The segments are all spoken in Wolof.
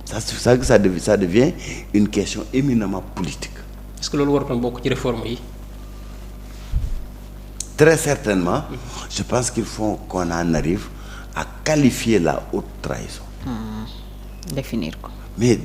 ça devient une question éminemment politique. est-ce que loolu warutoon bokk ci réforme yi. Très certainement. Je pense qu'il faut qu'on en arrive à qualifier la haute trahison. Définir ko. Mais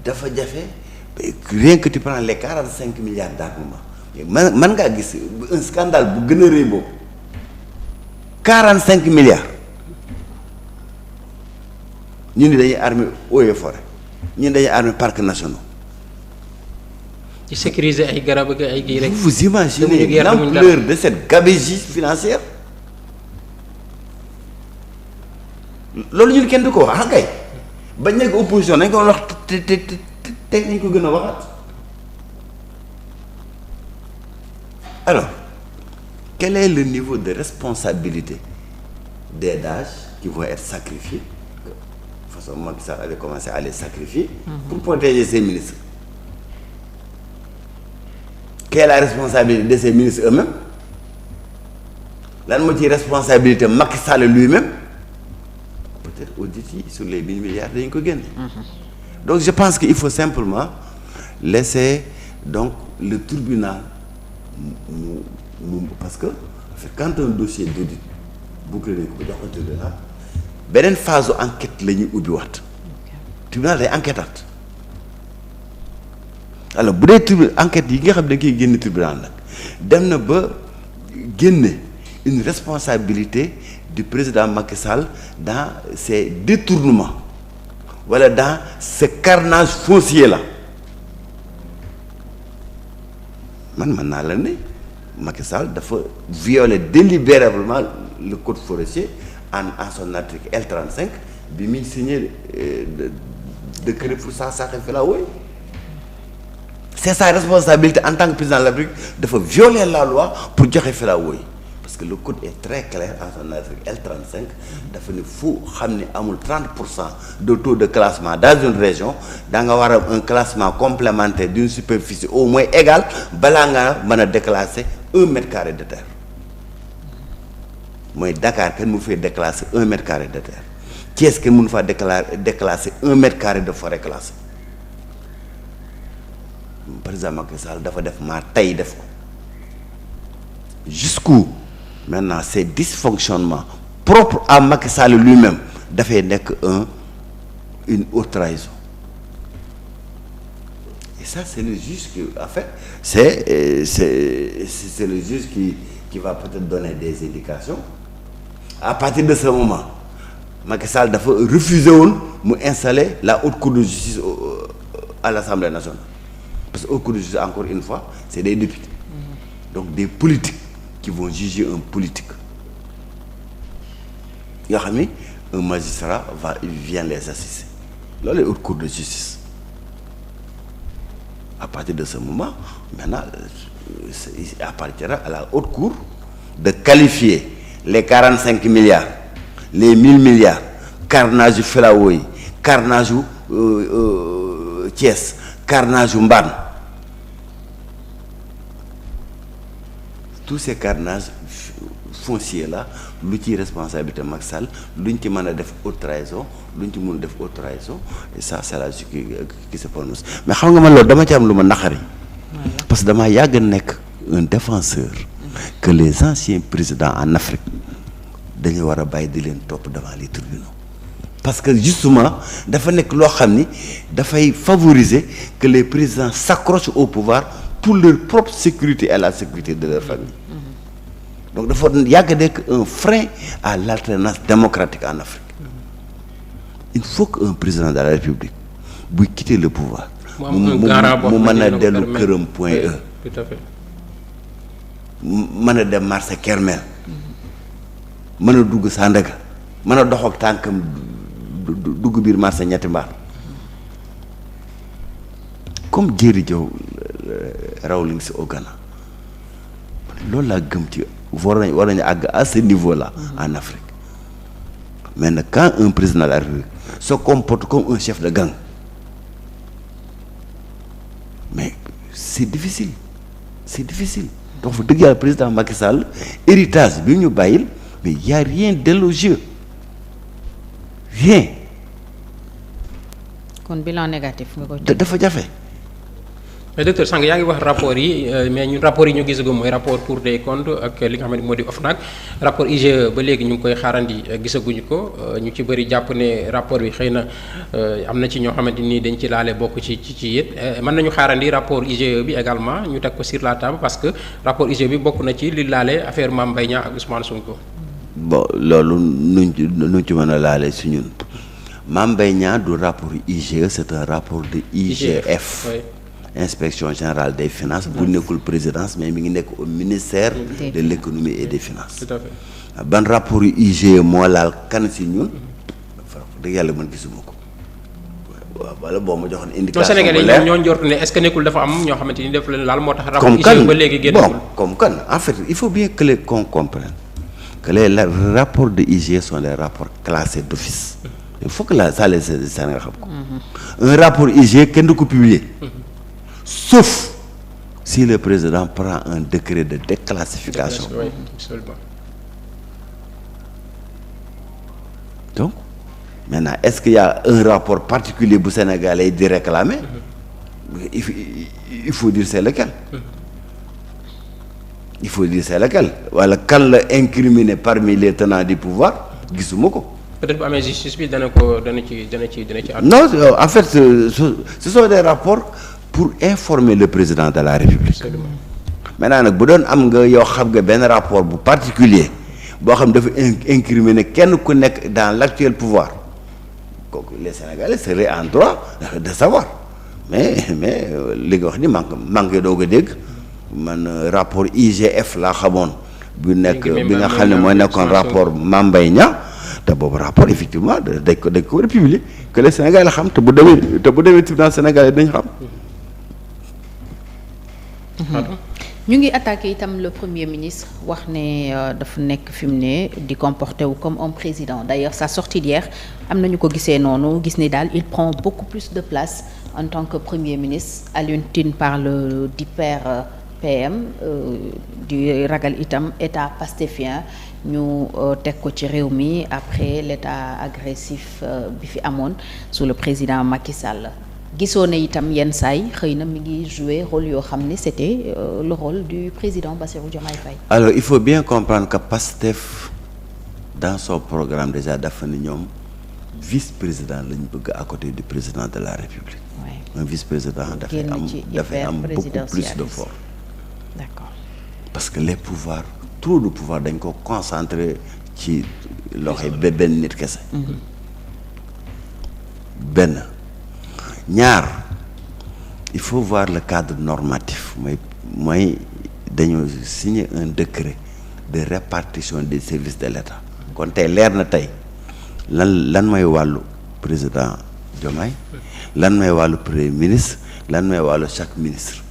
dafa jafe rien que tu prends les 45 milliards d'armement man ngaa gis un scandale bu gën a rëy boobu 45 milliards ñu ni dañuy armer eaux et forêt ñu ni dañuy armer parcs nationaux. ci sécuriser ay garab ak ay kii rek. Vous imaginez l'ampleur de cette gabegie financière loolu ñun kenn du ko wax kay bañ nekk opposition nañ ko wax te nañ ko gën a waxaat. Alors quel est le niveau de responsabilité des DAGE qui vont être sacrifiés? De toute façon Macky Sall avait commencé à les sacrifier pour protéger ses ministres. Quelle est la responsabilité de ces ministres eux-mêmes? Lan moo ci responsabilité Macky Sall lui-même? Peut-être audit yi sur les 1000 milliards dañu ko génne. Donc je pense qu'il faut simplement laisser donc le tribunal parce que quand un dossier d'audit bouclé nañ ko ba jox ko tribunal beneen phase enquête la ñuy ubbiwaat tribunal day enquêtaat. Alors bu dee tribunal enquête yi nga xam ne da koy génn tribunal nag dem na ba génne une responsabilité du président Macky Sall dans ces détournements wala dans ce carnage foncier là man mën naa la ne Macky Sall dafa violer délibérément le code forestier en son article L35 bi muy signé décret pour ça saxe filao yi. C'est sa responsabilité en tant que président de la République dafa violer la loi pour joxe filao yi parce que le code est très clair en son article L35 dafa ne fu xam ne amul 30% de taux de classement dans une région da nga war a un classement complémentaire d'une superficie au moins égale balaa nga mën a déclasser 1 mètre carré de terre mooy Dakar kenn mu fay déclasser 1 mètre carré de terre Thiès kenn mënu faa déclasser 1 mètre carré de forêt classée. Président Macky Sall dafa def maa tey def ko jusqu'où maintenant ces dysfonctionnements propres à Macky Sall lui-même dafay nekk une haute trahison et ça c'est le juge qui en fait c'est le juge qui va peut-être donner des indications à partir de ce moment Macky Sall dafa refuser woon mu installer la haute cour de justice à l'Assemblée nationale. Parce que au cours de justice, encore une fois, c'est des députés. Donc des politiques qui vont juger un politique. Yoo xam ni un magistrat vient les assister. Loolu la haute cour de justice. À partir de ce moment, maintenant, il appartiendra à la haute cour de qualifier les 45 milliards, les 1000 milliards, carnage yu filao yi, carnage yu Thiès, carnage yu Mbane. Tous ces carnages fonciers là lu ci responsabilité Macky Sall luñ ci mën a def haute trahison luñ ci mën a def haute trahison et ça c'est la justice qui se prononce mais xam nga man loolu dama ci am lu ma naqari parce que damaa yàgg nekk un défenseur que les anciens présidents en Afrique dañu war a bàyyi di leen topp devant les tribunaux parce que justement dafa nekk loo xam ni dafay favoriser que les présidents s'accrochent au pouvoir pour leur propre sécurité et la sécurité de leur famille. Donc dafa yàgg nekk un frein à l'alternance démocratique en Afrique. Il faut qu'un président de la République buy quitter le pouvoir mu mën a dellu këram point E. Tout à fait. mën a dem marché Kermel mën a dugg Sandaga mën a dox ak tànkam dugg biir marché ñetti mbaar comme Jéeri Jaw Rawling si au Ghana loolu laa gëm ci war nañu àgg à ce niveau là en Afrique. Maintenant quand un président de la République se comporte comme un chef de gang mais c'est difficile donc fa dëgg yàlla président Macky Sall héritage bi ñu bàyyil mais y a rien d'élogieux rien. kon bilan négatif nga koy. dafa jafe. mais docteur Sàng yaa ngi wax rapport yi mais ñun rapport yi ñu gisagum mooy rapport Cour des comptes ak li nga xam ne moo di OFNAC rapport IGE ba léegi ñu ngi koy xaarandi gisaguñu ko ñu ci bëri jàpp ne rapport bi xëy na am na ci ñoo xamante ni dañ ci laale bokk ci yét mën nañu xaarandi rapport IGE bi également ñu teg ko sur la table parce que rapport IGE bi bokk na ci li laale affaire Mame Mbaye Niang ak Ousmane Sonko. bon loolu nuñ ci mën a laale si ñun Mame Mbaye Niang du rapport IGE c'est un rapport de IGF. Oui. Inspection générale des finances bu nekkul présidence mais mi ngi nekk au ministère de l'économie et des finances. Tout à fait. ban rapport yu IGE moo laal kan si ñun dëgg yàlla man gisuma ko waaw wala boo ma joxoon indication. Sénégalais yi ñoo njort ne est-ce que nekkul dafa am ñoo xamante ni def leen laal moo tax. rapport IGE ba léegi génnagul bon comme kan en fait il faut bien que qu'on comprenne que les rapports de IGE sont des rapports classés d'office. Il faut que ça les Sénégalais xam ko. Un rapport IGE kenn du ko publier. Sauf si le président prend un décret de déclassification. Oui, absolument. Donc, maintenant, est-ce qu'il y a un rapport particulier bu Sénégalais di réclamer? Il faut dire c'est lequel. Il faut dire c'est lequel. Wala kan la incriminé parmi les tenants du pouvoir gisuma ko. Peut-être bu amee justice bi dana ci. Non, en fait, ce sont des rapports pour informer le président de la République. Maintenant nag bu doon am nga yoo xam nga benn rapport bu particulier boo xam dafa incriminer kenn ku nekk dans l'actuel pouvoir kooku les Sénégalais seraient en droit de savoir mais li nga wax ni manqué doog a dégg man rapport IGF laa xamoon bu nekk bi nga xam ne mooy nekkoon rapport Mame Mbaye Niang te boobu rapport effectivement dañ ko war a publier que les Sénégalais xam te bu demee tribunal Sénégalais dañ xam. ñu ngi attaqué itam le premier ministre wax ne dafa nekk fi mu ne di comporter wu comme un président d'ailleurs sa sortie d'hier am na ñu ko gisee noonu gis ni daal il prend beaucoup plus de place en tant que premier ministre. Alioune Tine parle d'hyper PM di ragal itam état pastéfien ñu teg ko ci réew mi après l'état agressif bi fi amoon sous le président Macky Sall. gisoo ne itam yenn saay xëy na mi ngi jouer rôle yoo xam ne c'était le rôle du président Bassirou Diomaye Faye. Alors il faut bien comprendre que Pastef dans son programme déjà dafa ni ñoom vice-président lañ bëgg à côté du président de la République. Ouais. Un vice-président dafay am beaucoup plus de force. D'accord. Parce que les pouvoirs trop de pouvoir dañ ko concentrer ci loxoy benn nit kese. benn. ñaar il faut voir le cadre normatif mooy dañoo signer un décret de répartition des services de l'État kon tey leer na tey lan mooy wàllu président Diomaye lan mooy wàllu premier ministre lan mooy wàllu chaque ministre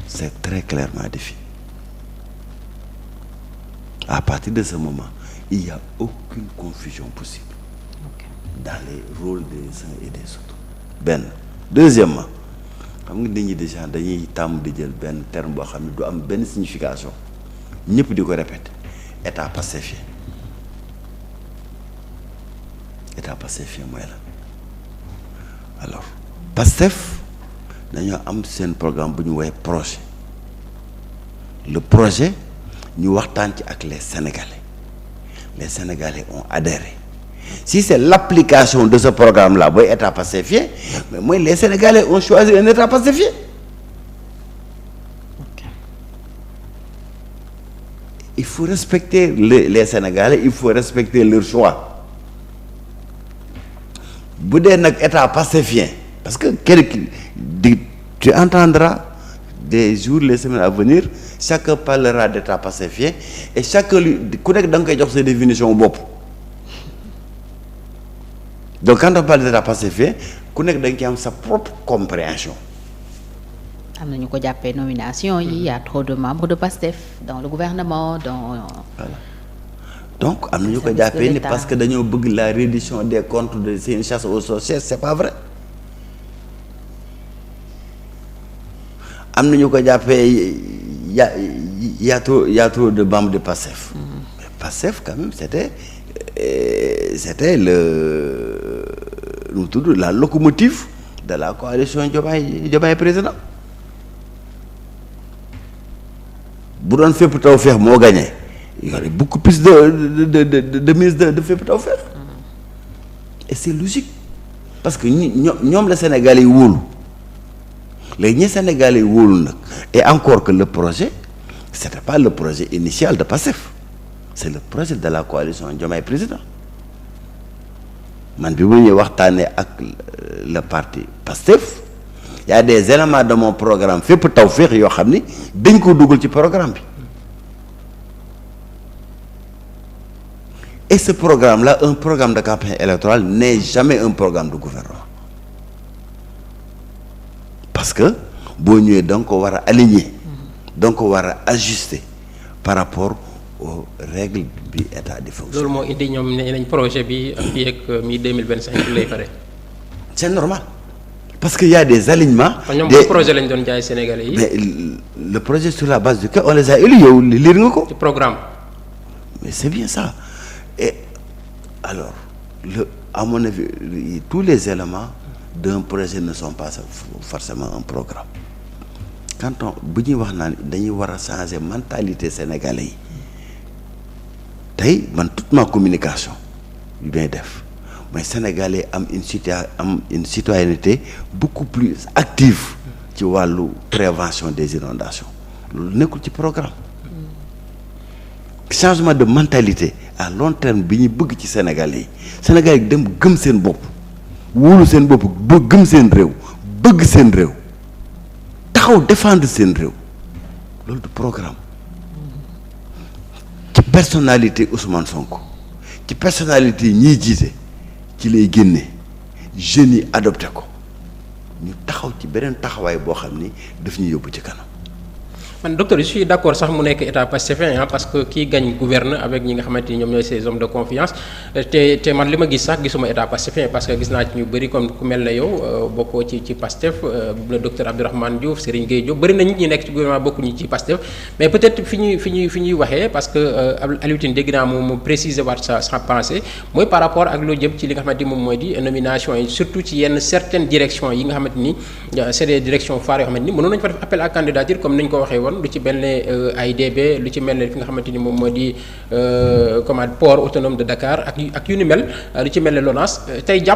c'est très clairement défini. À partir de ce moment il n'y a aucune confusion possible dans les rôles des uns et des autres. benn deuxièmement xam nga nit ñi déjà dañuy tàmm di jël benn terme boo xam ne du am benn signification ñëpp di ko répéter état passéfien mooy la alors Pastef dañoo am seen programme bu ñu woowee projet le projet ñu waxtaan ci ak les Sénégalais ont adhéré. Si c'est l'application de ce programme-là booy état passéfien mais mooy les Sénégalais ont choisi un état passéfien. Okay. Il faut respecter les Sénégalais, il faut respecter leur choix bu dee nag état passéfien parce que tu entendras des jours les semaines à venir chacun parlera d'état passéfien et chacun ku nekk da nga koy jox sa définition bopp. Donc quand on parle d'état passéfien ku nekk da nga ci am sa propre compréhension. am na ñu ko jàppee nomination yi y a trop de membres de Pastef dans le gouvernement voilà donc am na ñu ko jàppee ni parce que dañoo bëgg la reddition des comptes de c'est une chasse aux sorcières c'est pas vrai. am na ñu ko jàppee y a trop de membres de Pastef. Pastef quand même c'était le mu tudd la locomotive de la coalition Diomaye président bu doon fépp tawfeex moo gagné il y aurait beaucoup plus de ministres de fépp tawfeex et c'est logique parce que ñoom la Sénégalais yi wóolu léegi ñi Sénégalais yi wóolu nag et encore que le projet c'était pas le projet initial de Pastef c'est le projet de la coalition Diomaye président man bi mu ñuy waxtaanee ak le parti Pastef y a des éléments de mon programme fépp tawfeex yoo xam ni dañ ko dugal ci programme bi et ce programme là un programme de campagne électorale n'est jamais un programme de gouvernement parce que boo ñëwee da nga ko war a aligner da nga ko war a ajuster par rapport aux règles bi état di fonction. loolu moo indi ñoom nee nañ projet bi fii ak mi 2025 lay pare. c'est normal parce que y a des alignements. ñoom projet lañ doon jaay Sénégalais yi. mais le projet sur la base duquel on les a élus yow lire nga ko. ci programme. mais c'est bien ça et alors à mon avis tous les éléments d'un projet ne sont pas forcément un programme quand on bu ñuy wax naan dañuy war a changer mentalité sénégalais yi tey man toute ma communication yu may def mooy sénégalais am une citoyenneté beaucoup plus active ci wàllu prévention des inondations loolu nekkul ci programme changement de mentalité à long terme bi ñu bëgg ci sénégalais yi sénégalais yi dem gëm seen bopp wóolu seen bopp ba gëm seen réew bëgg seen réew taxaw défendre seen réew loolu du programme ci personnalité Ousmane Sonko ci personnalité yi ñiy jiite ci lay génne jeunes yi adopté ko ñu taxaw ci beneen taxawaay boo xam ni daf ñu yóbbu ci kanam. man docteur je suis d'accord sax mu nekk état pastefien parce que kii gagne gouverne avec ñi nga xamante ni ñoom ñooy ces hommes de confiance te man li ma gis sax gisuma état pastefien parce que gis naa ci ñu bëri comme ku mel ne yow bokkoo ci Pastef le docteur Abdourahmane Diouf Serigne Gueye Diop bëri na nit ñi nekk ci gouvernement bokkuñu ci Pastef mais peut-être fi ñuy waxee parce que Aliou Tine dégg naa mu préciser waat sa pensée mooy par rapport ak loo jëm ci li nga xamante ni moom mooy di nomination yi surtout ci yenn certaines directions yi nga xamante ni c'est des directions phares yoo xamante ni mënoon nañu fa def appel à candidature comme nañu ko waxee woon lu ci mel ne AIBD lu ci mel ne fi nga xamante ni moom moo di port autonome de Dakar ak yu ni mel lu ci mel ne LONASE tey jàpp